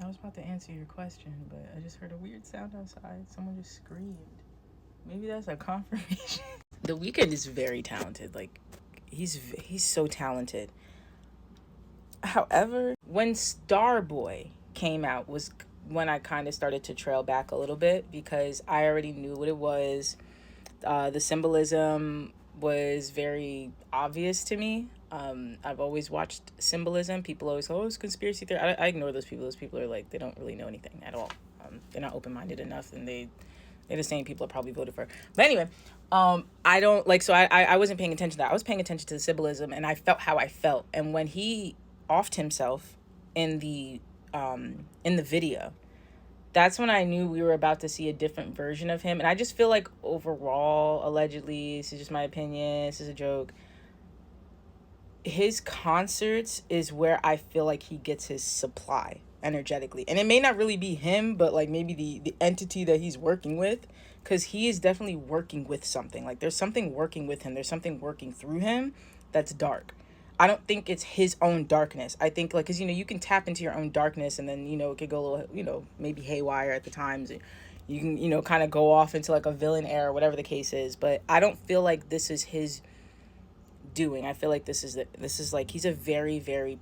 I was about to answer your question, but I just heard a weird sound outside. Someone just screamed. Maybe that's a confirmation. The Weeknd is very talented. Like, he's so talented. However, when Starboy came out was when I kind of started to trail back a little bit because I already knew what it was. The symbolism was very obvious to me. I've always watched symbolism. People always go, oh, it's conspiracy theory. I ignore those people. Those people are like, they don't really know anything at all. They're not open-minded enough, and they're the same people that probably voted for her. But anyway, I don't like, so I wasn't paying attention to that. I was paying attention to the symbolism, and I felt how I felt. And when he offed himself in the video, that's when I knew we were about to see a different version of him. And I just feel like overall, allegedly, this is just my opinion, this is a joke, his concerts is where I feel like he gets his supply energetically. And it may not really be him, but like maybe the entity that he's working with, because he is definitely working with something. Like there's something working with him, there's something working through him that's dark. I don't think it's his own darkness. I think like, because, you know, you can tap into your own darkness and then, you know, it could go a little, you know, maybe haywire at the times. You can, you know, kind of go off into like a villain era, whatever the case is. But I don't feel like this is his doing. I feel like this is like, he's a very, very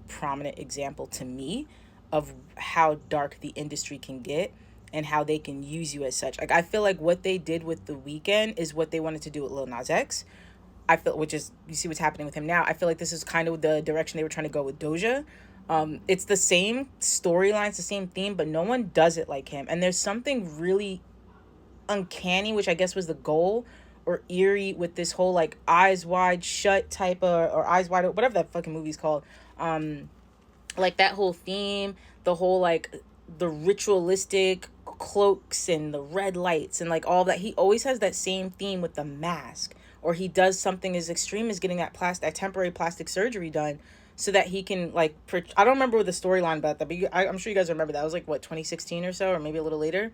prominent example to me of how dark the industry can get and how they can use you as such. Like, I feel like what they did with The Weeknd is what they wanted to do with Lil Nas X. I feel, which is, you see what's happening with him now. I feel like this is kind of the direction they were trying to go with Doja. It's the same storyline, it's the same theme, but no one does it like him. And there's something really uncanny, which I guess was the goal, or eerie, with this whole like eyes wide shut type of, or eyes wide, whatever that fucking movie's called. Like that whole theme, the whole like the ritualistic cloaks and the red lights and like all that. He always has that same theme with the mask, or he does something as extreme as getting that temporary plastic surgery done so that he can like I don't remember the storyline about that, but I'm sure you guys remember that. It was like what, 2016 or so, or maybe a little later.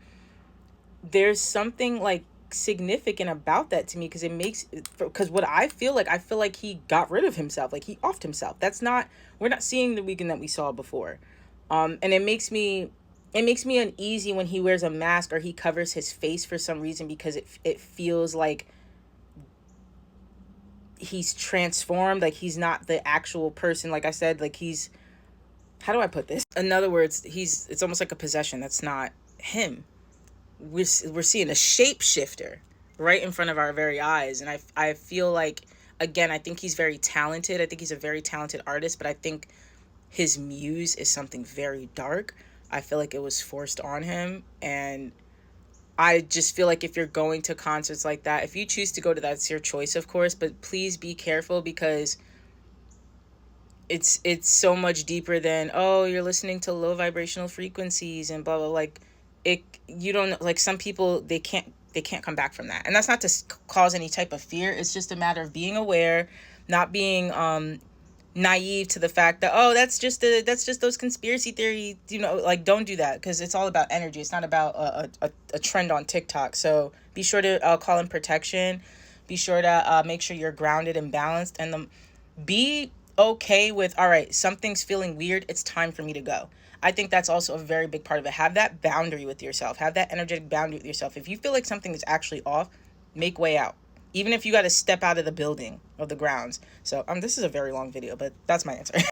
There's something like significant about that to me, because it makes, because what I feel like he got rid of himself, like he offed himself. That's not, we're not seeing the Weeknd that we saw before. And it makes me uneasy when he wears a mask or he covers his face for some reason, because it feels like he's transformed, like he's not the actual person. Like I said, like he's, how do I put this? In other words, it's almost like a possession. That's not him. We're seeing a shapeshifter right in front of our very eyes. And I feel like, again, I think he's very talented. I think he's a very talented artist, but I think his muse is something very dark. I feel like it was forced on him. And I just feel like if you're going to concerts like that, if you choose to go to that, it's your choice, of course, but please be careful, because it's so much deeper than, oh, you're listening to low vibrational frequencies and blah blah. Like, you don't, like, some people, they can't come back from that. And that's not to cause any type of fear. It's just a matter of being aware, not being naive to the fact that, oh, that's just those conspiracy theory, you know, like, don't do that, because it's all about energy. It's not about a trend on TikTok. So be sure to call in protection. Be sure to make sure you're grounded and balanced, and be okay with, all right, something's feeling weird, it's time for me to go. I think that's also a very big part of it. Have that boundary with yourself. Have that energetic boundary with yourself. If you feel like something is actually off, make way out. Even if you got to step out of the building, of the grounds. So this is a very long video, but that's my answer.